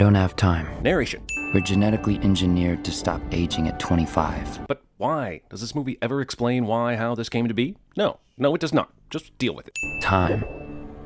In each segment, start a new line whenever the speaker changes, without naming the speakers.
don't have time.
Narration.
We're genetically engineered to stop aging at 25.
But why? Does this movie ever explain why, how this came to be? No, it does not. Just deal with it.
Time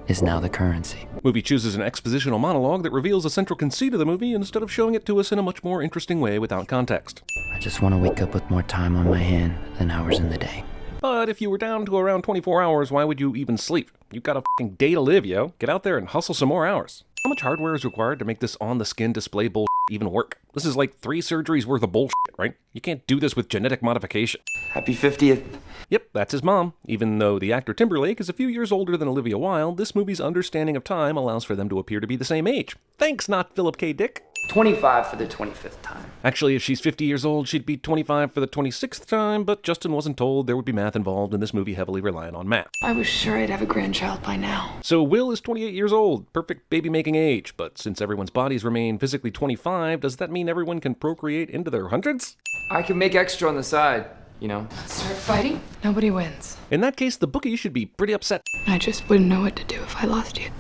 is now the currency.
Movie chooses an expositional monologue that reveals the central conceit of the movie instead of showing it to us in a much more interesting way without context.
I just want to wake up with more time on my hand than hours in the day.
But if you were down to around 24 hours, why would you even sleep? You've got a fucking day to live, yo. Get out there and hustle some more hours. How much hardware is required to make this on-the-skin display bullshit even work? This is like 3 surgeries worth of bullshit, right? You can't do this with genetic modification.
Happy 50th.
Yep, that's his mom. Even though the actor Timberlake is a few years older than Olivia Wilde, this movie's understanding of time allows for them to appear to be the same age. Thanks, not Philip K. Dick.
25 for the 25th time.
Actually, if she's 50 years old, she'd be 25 for the 26th time, but Justin wasn't told there would be math involved in this movie heavily reliant on math.
I was sure I'd have a grandchild by now.
So Will is 28 years old, perfect baby-making age, but since everyone's bodies remain physically 25, does that mean everyone can procreate into their hundreds?
I can make extra on the side, you know.
Start fighting? Nobody wins.
In that case, the bookie should be pretty upset.
I just wouldn't know what to do if I lost you.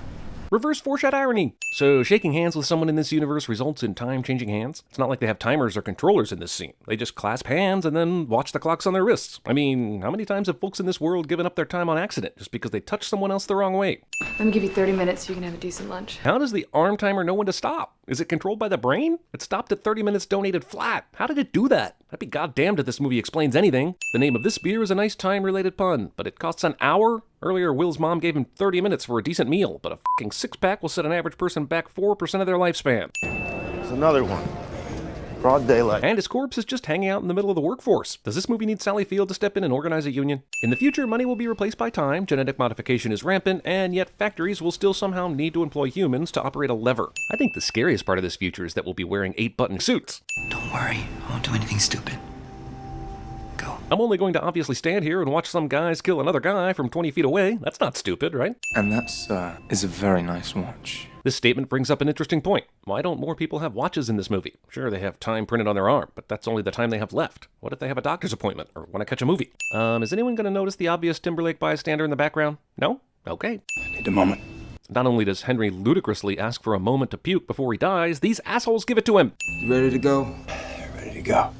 Reverse foreshadow irony. So shaking hands with someone in this universe results in time-changing hands? It's not like they have timers or controllers in this scene. They just clasp hands and then watch the clocks on their wrists. I mean, how many times have folks in this world given up their time on accident just because they touched someone else the wrong way?
Let me give you 30 minutes so you can have a decent lunch.
How does the arm timer know when to stop? Is it controlled by the brain? It stopped at 30 minutes donated flat. How did it do that? I'd be goddamned if this movie explains anything. The name of this beer is a nice time-related pun, but it costs an hour? Earlier, Will's mom gave him 30 minutes for a decent meal, but a fucking six-pack will set an average person back 4% of their lifespan.
There's another one. Broad daylight.
And his corpse is just hanging out in the middle of the workforce. Does this movie need Sally Field to step in and organize a union? In the future, money will be replaced by time, genetic modification is rampant, and yet factories will still somehow need to employ humans to operate a lever. I think the scariest part of this future is that we'll be wearing 8-button suits.
Don't worry, I won't do anything stupid. Go.
I'm only going to obviously stand here and watch some guys kill another guy from 20 feet away. That's not stupid, right?
And that's, is a very nice watch.
This statement brings up an interesting point. Why don't more people have watches in this movie? Sure, they have time printed on their arm, but that's only the time they have left. What if they have a doctor's appointment or want to catch a movie? Is anyone going to notice the obvious Timberlake bystander in the background? No? Okay.
I need a moment.
Not only does Henry ludicrously ask for a moment to puke before he dies, these assholes give it to him.
You ready to go?
Ready to go.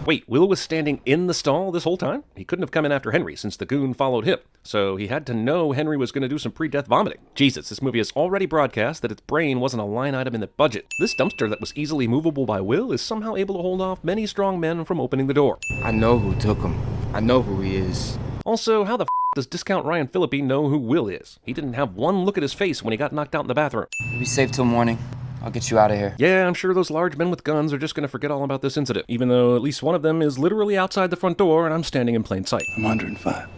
Wait, Will was standing in the stall this whole time? He couldn't have come in after Henry since the goon followed him. So he had to know Henry was going to do some pre-death vomiting. Jesus, this movie has already broadcast that its brain wasn't a line item in the budget. This dumpster that was easily movable by Will is somehow able to hold off many strong men from opening the door.
I know who took him. I know who he is.
Also, how the does Discount Ryan Phillippe know who Will is? He didn't have one look at his face when he got knocked out in the bathroom.
You'll be safe till morning. I'll get you out of here.
Yeah, I'm sure those large men with guns are just going to forget all about this incident, even though at least one of them is literally outside the front door and I'm standing in plain sight.
I'm 105.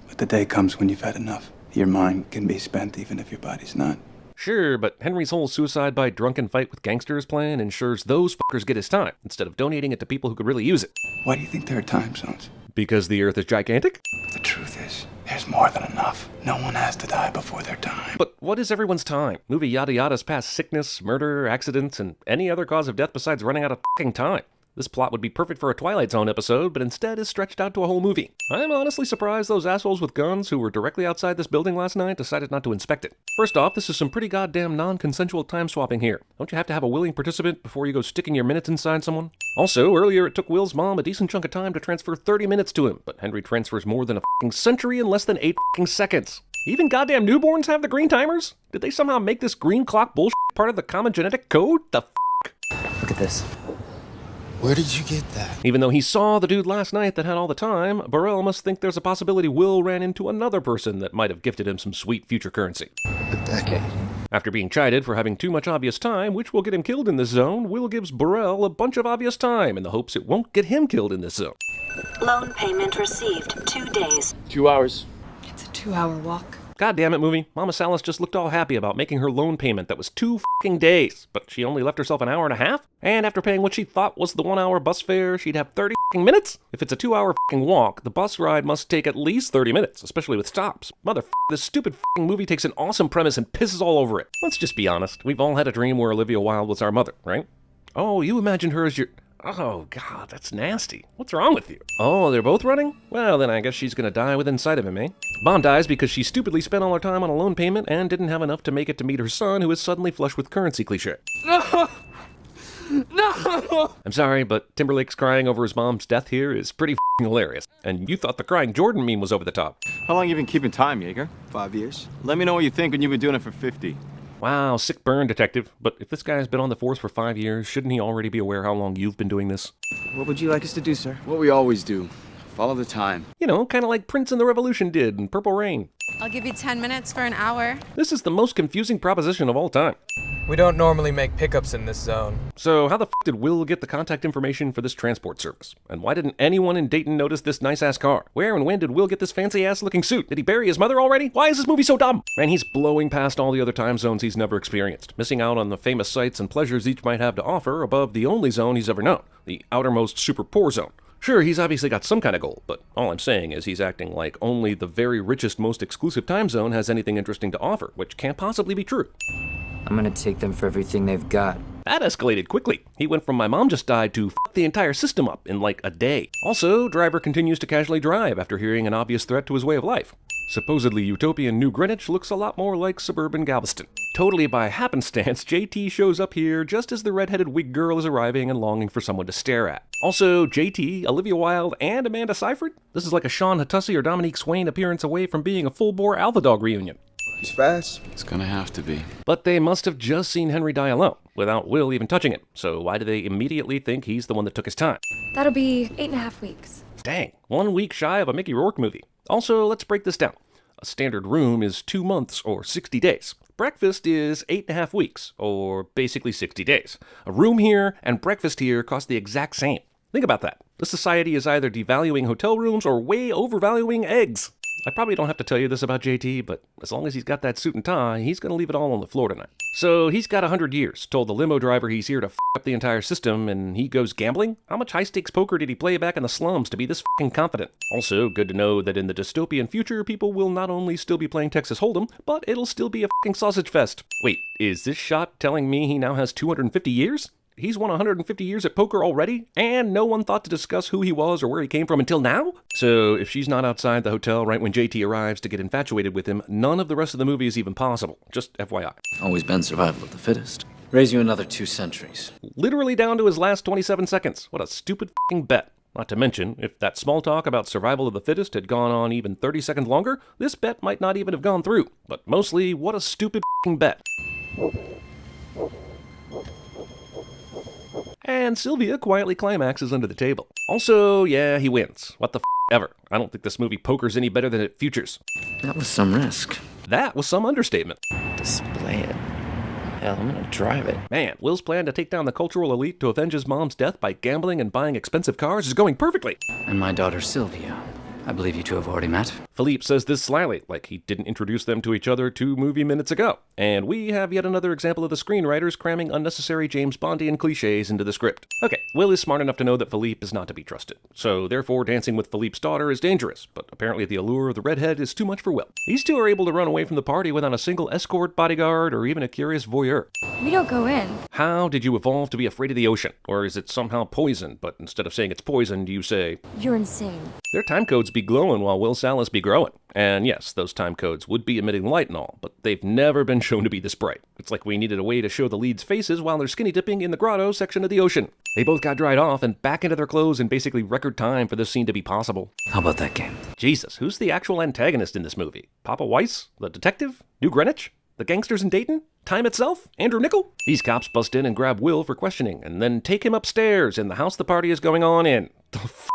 But the day comes when you've had enough. Your mind can be spent even if your body's not.
Sure, but Henry's whole suicide by drunken fight with gangsters plan ensures those fuckers get his time, instead of donating it to people who could really use it.
Why do you think there are time zones?
Because the Earth is gigantic?
But the truth is, there's more than enough. No one has to die before their time.
But what is everyone's time? Movie yada yada's past sickness, murder, accidents, and any other cause of death besides running out of fucking time. This plot would be perfect for a Twilight Zone episode, but instead is stretched out to a whole movie. I'm honestly surprised those assholes with guns who were directly outside this building last night decided not to inspect it. First off, this is some pretty goddamn non-consensual time swapping here. Don't you have to have a willing participant before you go sticking your minutes inside someone? Also, earlier it took Will's mom a decent chunk of time to transfer 30 minutes to him, but Henry transfers more than a fucking century in less than 8 fucking seconds. Even goddamn newborns have the green timers? Did they somehow make this green clock bullshit part of the common genetic code? The f***?
Look at this.
Where did you get that?
Even though he saw the dude last night that had all the time, Burrell must think there's a possibility Will ran into another person that might have gifted him some sweet future currency.
A decade.
After being chided for having too much obvious time, which will get him killed in this zone, Will gives Burrell a bunch of obvious time in the hopes it won't get him killed in this zone.
Loan payment received. 2 days.
2 hours.
It's a 2-hour walk.
God damn it, movie. Mama Salas just looked all happy about making her loan payment that was 2 fucking days, but she only left herself an hour and a half? And after paying what she thought was the 1-hour bus fare, she'd have 30 fucking minutes? If it's a 2-hour fucking walk, the bus ride must take at least 30 minutes, especially with stops. This stupid fucking movie takes an awesome premise and pisses all over it. Let's just be honest. We've all had a dream where Olivia Wilde was our mother, right? Oh, you imagined her as your... Oh, God, that's nasty. What's wrong with you? Oh, they're both running? Well, then I guess she's gonna die within sight of him, eh? Mom dies because she stupidly spent all her time on a loan payment and didn't have enough to make it to meet her son, who is suddenly flush with currency cliché. No! I'm sorry, but Timberlake's crying over his mom's death here is pretty hilarious. And you thought the crying Jordan meme was over the top.
How long you been keeping time, Jaeger?
5 years.
Let me know what you think when you've been doing it for 50.
Wow, sick burn, detective. But if this guy's been on the force for 5 years, shouldn't he already be aware how long you've been doing this?
What would you like us to do, sir?
What we always do. Follow the time.
You know, kind of like Prince and the Revolution did in Purple Rain.
I'll give you 10 minutes for an hour.
This is the most confusing proposition of all time.
We don't normally make pickups in this zone.
So how the f*** did Will get the contact information for this transport service? And why didn't anyone in Dayton notice this nice-ass car? Where and when did Will get this fancy-ass looking suit? Did he bury his mother already? Why is this movie so dumb? Man, he's blowing past all the other time zones he's never experienced, missing out on the famous sights and pleasures each might have to offer above the only zone he's ever known, the outermost super poor zone. Sure, he's obviously got some kind of goal, but all I'm saying is he's acting like only the very richest, most exclusive time zone has anything interesting to offer, which can't possibly be true.
I'm gonna take them for everything they've got.
That escalated quickly. He went from my mom just died to f*** the entire system up in like a day. Also, driver continues to casually drive after hearing an obvious threat to his way of life. Supposedly utopian New Greenwich looks a lot more like suburban Galveston. Totally by happenstance, JT shows up here just as the redheaded wig girl is arriving and longing for someone to stare at. Also, JT, Olivia Wilde, and Amanda Seyfried? This is like a Sean Hattussi or Dominique Swain appearance away from being a full-bore Alpha Dog reunion.
He's fast.
It's gonna have to be.
But they must have just seen Henry die alone, without Will even touching him. So why do they immediately think he's the one that took his time?
That'll be 8.5 weeks.
Dang, 1 week shy of a Mickey Rourke movie. Also, let's break this down. A standard room is 2 months or 60 days. Breakfast is 8.5 weeks, or basically 60 days. A room here and breakfast here cost the exact same. Think about that. This society is either devaluing hotel rooms or way overvaluing eggs. I probably don't have to tell you this about JT, but as long as he's got that suit and tie, he's gonna leave it all on the floor tonight. So he's got 100 years, told the limo driver he's here to f*** up the entire system, and he goes gambling? How much high-stakes poker did he play back in the slums to be this f***ing confident? Also, good to know that in the dystopian future, people will not only still be playing Texas Hold'em, but it'll still be a f***ing sausage fest. Wait, is this shot telling me he now has 250 years? He's won 150 years at poker already, and no one thought to discuss who he was or where he came from until now? So if she's not outside the hotel right when JT arrives to get infatuated with him, none of the rest of the movie is even possible. Just FYI.
Always been survival of the fittest. Raise you another 2 centuries.
Literally down to his last 27 seconds. What a stupid f***ing bet. Not to mention, if that small talk about survival of the fittest had gone on even 30 seconds longer, this bet might not even have gone through. But mostly, what a stupid f***ing bet. And Sylvia quietly climaxes under the table. Also, yeah, he wins. What the f*** ever. I don't think this movie pokers any better than it futures.
That was some risk.
That was some understatement.
Display it. Hell, I'm gonna drive it.
Man, Will's plan to take down the cultural elite to avenge his mom's death by gambling and buying expensive cars is going perfectly.
And my daughter Sylvia. I believe you two have already met.
Philippe says this slyly, like he didn't introduce them to each other 2 movie minutes ago. And we have yet another example of the screenwriters cramming unnecessary James Bondian cliches into the script. Okay, Will is smart enough to know that Philippe is not to be trusted. So therefore, dancing with Philippe's daughter is dangerous, but apparently the allure of the redhead is too much for Will. These two are able to run away from the party without a single escort, bodyguard, or even a curious voyeur.
We don't go in.
How did you evolve to be afraid of the ocean? Or is it somehow poisoned, but instead of saying it's poisoned, you say...
You're insane.
Their time codes be glowing while Will Salas be growing. And yes, those time codes would be emitting light and all, but they've never been shown to be this bright. It's like we needed a way to show the leads' faces while they're skinny dipping in the grotto section of the ocean. They both got dried off and back into their clothes in basically record time for this scene to be possible.
How about that game?
Jesus, who's the actual antagonist in this movie? Papa Weiss? The detective? New Greenwich? The gangsters in Dayton? Time itself? Andrew Niccol? These cops bust in and grab Will for questioning, and then take him upstairs in the house the party is going on in. The f***?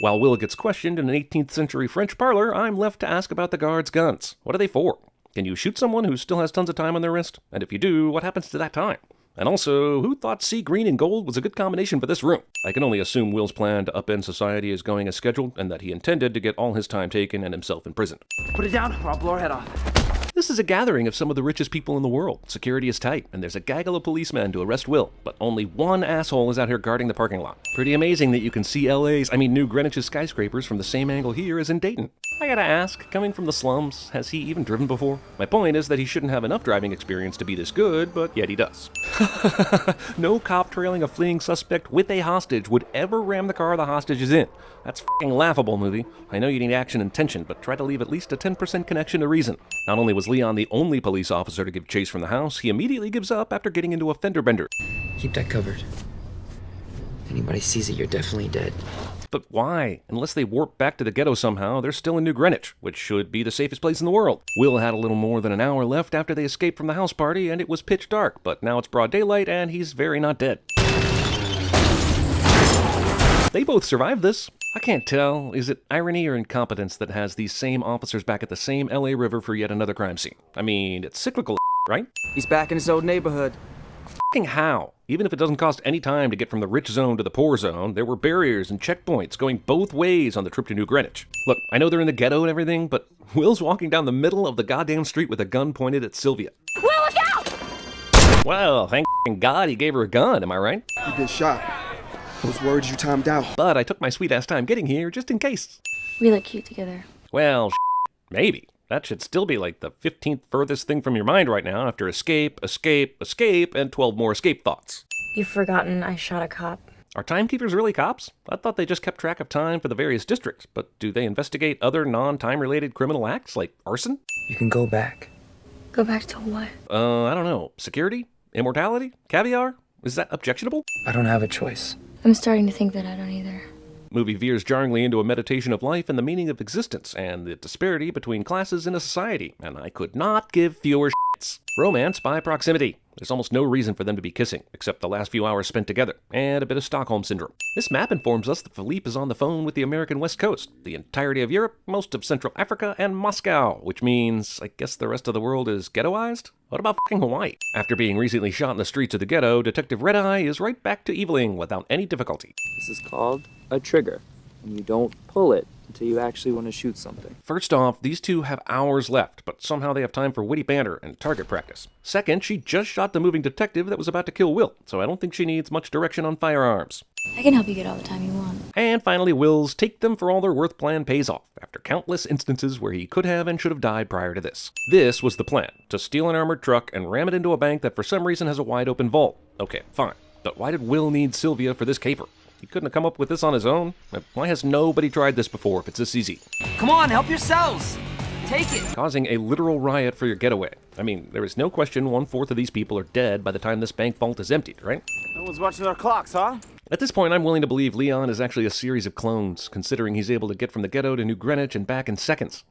While Will gets questioned in an 18th century French parlor, I'm left to ask about the guards' guns. What are they for? Can you shoot someone who still has tons of time on their wrist? And if you do, what happens to that time? And also, who thought sea green and gold was a good combination for this room? I can only assume Will's plan to upend society is going as scheduled, and that he intended to get all his time taken and himself imprisoned.
Put it down or I'll blow her head off.
This is a gathering of some of the richest people in the world. Security is tight, and there's a gaggle of policemen to arrest Will, but only one asshole is out here guarding the parking lot. Pretty amazing that you can see New Greenwich's skyscrapers from the same angle here as in Dayton. I gotta ask, coming from the slums, has he even driven before? My point is that he shouldn't have enough driving experience to be this good, but yet he does. No cop trailing a fleeing suspect with a hostage would ever ram the car the hostage is in. That's f***ing laughable, movie. I know you need action and tension, but try to leave at least a 10% connection to reason. Not only was Leon the only police officer to give chase from the house, he immediately gives up after getting into a fender bender.
Keep that covered. If anybody sees it, you're definitely dead.
But why? Unless they warp back to the ghetto somehow, they're still in New Greenwich, which should be the safest place in the world. Will had a little more than an hour left after they escaped from the house party, and it was pitch dark, but now it's broad daylight, and he's very not dead. They both survived this. I can't tell, is it irony or incompetence that has these same officers back at the same LA River for yet another crime scene? I mean, it's cyclical, right?
He's back in his old neighborhood.
F***ing how? Even if it doesn't cost any time to get from the rich zone to the poor zone, there were barriers and checkpoints going both ways on the trip to New Greenwich. Look, I know they're in the ghetto and everything, but Will's walking down the middle of the goddamn street with a gun pointed at Sylvia.
Will, look out!
Well, thank God he gave her a gun, am I right?
You get shot. I was worried you timed out.
But I took my sweet-ass time getting here just in case.
We look cute together.
Well, maybe. That should still be like the 15th furthest thing from your mind right now after escape, escape, escape, and 12 more escape thoughts.
You've forgotten I shot a cop.
Are timekeepers really cops? I thought they just kept track of time for the various districts, but do they investigate other non-time-related criminal acts like arson?
You can go back.
Go back to what?
I don't know. Security? Immortality? Caviar? Is that objectionable?
I don't have a choice.
I'm starting to think that I don't either.
Movie veers jarringly into a meditation of life and the meaning of existence and the disparity between classes in a society, and I could not give fewer shits. Romance by proximity. There's almost no reason for them to be kissing, except the last few hours spent together, and a bit of Stockholm Syndrome. This map informs us that Philippe is on the phone with the American West Coast, the entirety of Europe, most of Central Africa, and Moscow, which means, I guess the rest of the world is ghettoized? What about f***ing Hawaii? After being recently shot in the streets of the ghetto, Detective Red Eye is right back to eviling without any difficulty.
This is called a trigger, and you don't pull it until you actually want to shoot something.
First off, these two have hours left, but somehow they have time for witty banter and target practice. Second, she just shot the moving detective that was about to kill Will, so I don't think she needs much direction on firearms.
I can help you get all the time you want.
And finally, Will's take them for all they're worth plan pays off, after countless instances where he could have and should have died prior to this. This was the plan, to steal an armored truck and ram it into a bank that for some reason has a wide open vault. Okay, fine. But why did Will need Sylvia for this caper? He couldn't have come up with this on his own? Why has nobody tried this before if it's this easy?
Come on, help yourselves! Take it!
Causing a literal riot for your getaway. I mean, there is no question 1/4 of these people are dead by the time this bank vault is emptied, right?
No one's watching our clocks, huh?
At this point, I'm willing to believe Leon is actually a series of clones, considering he's able to get from the ghetto to New Greenwich and back in seconds.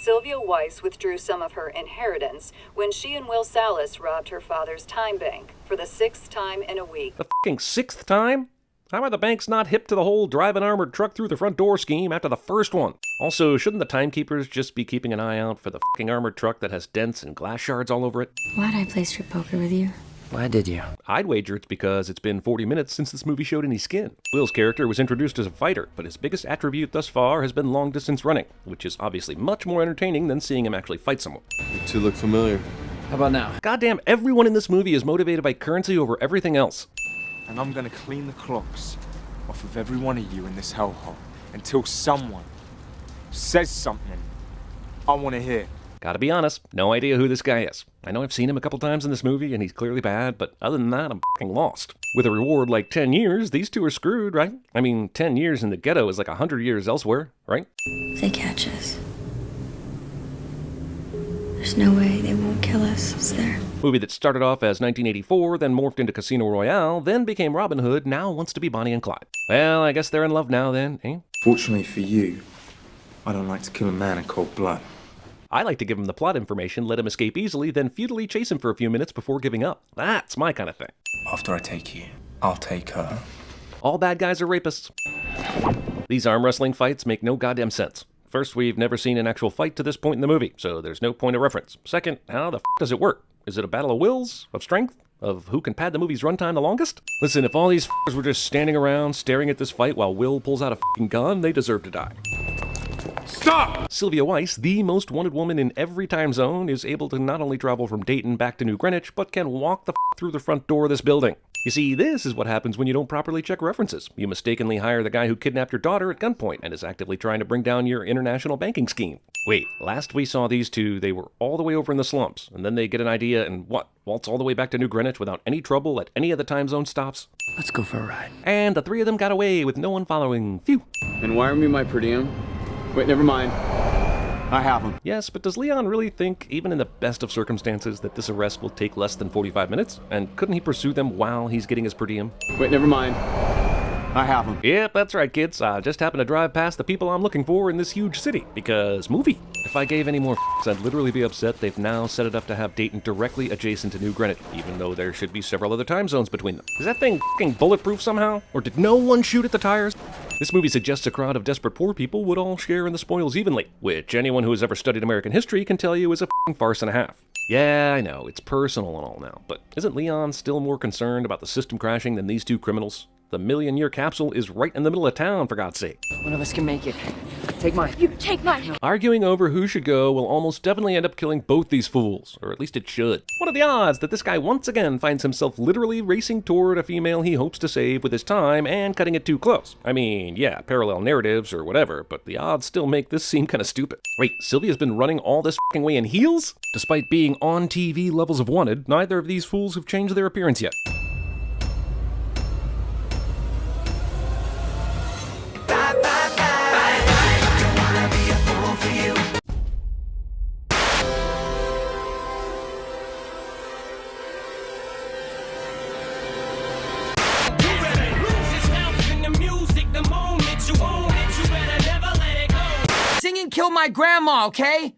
Sylvia Weiss withdrew some of her inheritance when she and Will Salas robbed her father's time bank for the 6th time in a week.
The f***ing 6th time? How are the banks not hip to the whole drive an armored truck through the front door scheme after the first one? Also, shouldn't the timekeepers just be keeping an eye out for the f***ing armored truck that has dents and glass shards all over it?
Why'd I play strip poker with you?
Why did you?
I'd wager it's because it's been 40 minutes since this movie showed any skin. Will's character was introduced as a fighter, but his biggest attribute thus far has been long-distance running, which is obviously much more entertaining than seeing him actually fight someone.
You two look familiar.
How about now?
Goddamn, everyone in this movie is motivated by currency over everything else.
And I'm gonna clean the clocks off of every one of you in this hellhole until someone says something I want to hear.
Gotta be honest, no idea who this guy is. I know I've seen him a couple times in this movie and he's clearly bad, but other than that, I'm f***ing lost. With a reward like 10 years, these two are screwed, right? I mean, 10 years in the ghetto is like 100 years elsewhere, right?
If they catch us, there's no way they won't kill us, is there?
Movie that started off as 1984, then morphed into Casino Royale, then became Robin Hood, now wants to be Bonnie and Clyde. Well, I guess they're in love now then, eh?
Fortunately for you, I don't like to kill a man in cold blood.
I like to give him the plot information, let him escape easily, then futilely chase him for a few minutes before giving up. That's my kind of thing.
After I take you, I'll take her.
All bad guys are rapists. These arm wrestling fights make no goddamn sense. First, we've never seen an actual fight to this point in the movie, so there's no point of reference. Second, how the f*** does it work? Is it a battle of wills? Of strength? Of who can pad the movie's runtime the longest? Listen, if all these f***ers were just standing around staring at this fight while Will pulls out a f***ing gun, they deserve to die.
Stop!
Sylvia Weiss, the most wanted woman in every time zone, is able to not only travel from Dayton back to New Greenwich, but can walk the through the front door of this building. You see, this is what happens when you don't properly check references. You mistakenly hire the guy who kidnapped your daughter at gunpoint and is actively trying to bring down your international banking scheme. Wait, last we saw these two, they were all the way over in the slumps, and then they get an idea and waltz all the way back to New Greenwich without any trouble at any of the time zone stops?
Let's go for a ride.
And the three of them got away with no one following. Phew.
And wire me my per diem. Wait, never mind. I have him.
Yes, but does Leon really think, even in the best of circumstances, that this arrest will take less than 45 minutes? And couldn't he pursue them while he's getting his per diem?
Wait, never mind. I have him.
Yep, that's right, kids. I just happened to drive past the people I'm looking for in this huge city, because movie. If I gave any more I'd literally be upset they've now set it up to have Dayton directly adjacent to New Greenwich, even though there should be several other time zones between them. Is that thing bulletproof somehow? Or did no one shoot at the tires? This movie suggests a crowd of desperate poor people would all share in the spoils evenly, which anyone who has ever studied American history can tell you is a farce and a half. Yeah, I know, it's personal and all now, but isn't Leon still more concerned about the system crashing than these two criminals? The million-year capsule is right in the middle of town, for God's sake.
One of us can make it. Take mine.
You take mine.
Arguing over who should go will almost definitely end up killing both these fools, or at least it should. What are the odds that this guy once again finds himself literally racing toward a female he hopes to save with his time and cutting it too close? I mean, yeah, parallel narratives or whatever, but the odds still make this seem kind of stupid. Wait, Sylvia's been running all this f***ing way in heels? Despite being on TV levels of wanted, neither of these fools have changed their appearance yet.
Singing killed my grandma, okay?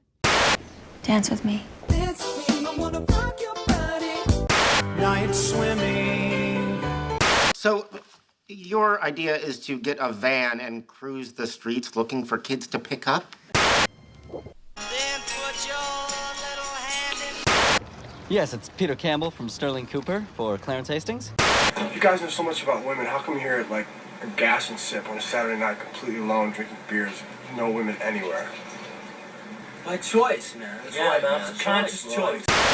Dance with me.
Night swimming.
So, your idea is to get a van and cruise the streets looking for kids to pick up?
Yes, it's Peter Campbell from Sterling Cooper for Clarence Hastings.
You guys know so much about women. How come you're here at, like, a gas and sip on a Saturday night completely alone drinking beers? No women anywhere.
By choice, man. That's
It's a conscious choice.